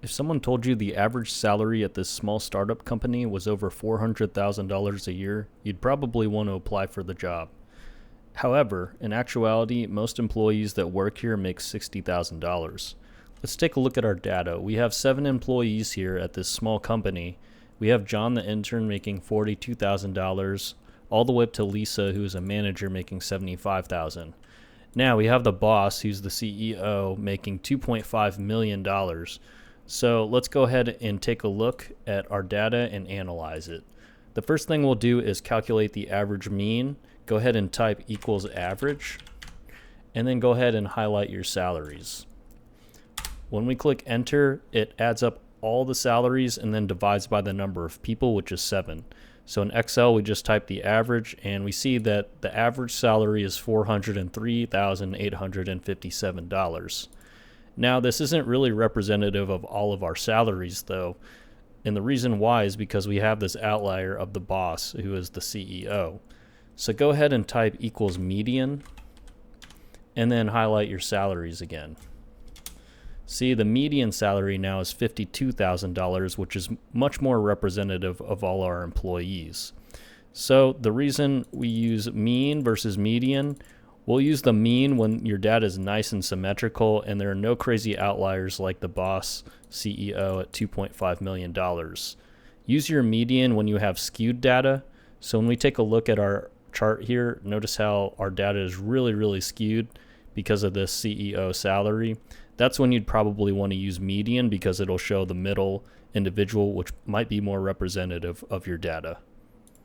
If someone told you the average salary at this small startup company was over $400,000 a year, you'd probably want to apply for the job. However, in actuality, most employees that work here make $60,000. Let's take a look at our data. We have 7 employees here at this small company. We have John the intern making $42,000, all the way up to Lisa, who is a manager, making $75,000. Now we have the boss, who's the CEO, making $2.5 million. So let's go ahead and take a look at our data and analyze it. The first thing we'll do is calculate the average mean. Go ahead and type equals average, and then go ahead and highlight your salaries. When we click enter, it adds up all the salaries and then divides by the number of people, which is 7. So in Excel, we just type the average, and we see that the average salary is $403,857. Now, this isn't really representative of all of our salaries, though, and the reason why is because we have this outlier of the boss, who is the CEO. So go ahead and type equals median, and then highlight your salaries again. See, the median salary now is $52,000, which is much more representative of all our employees. So the reason we use mean versus median, we'll use the mean when your data is nice and symmetrical and there are no crazy outliers like the boss CEO at $2.5 million. Use your median when you have skewed data. So when we take a look at our chart here, notice how our data is really skewed because of this CEO salary. That's when you'd probably want to use median because it'll show the middle individual, which might be more representative of your data.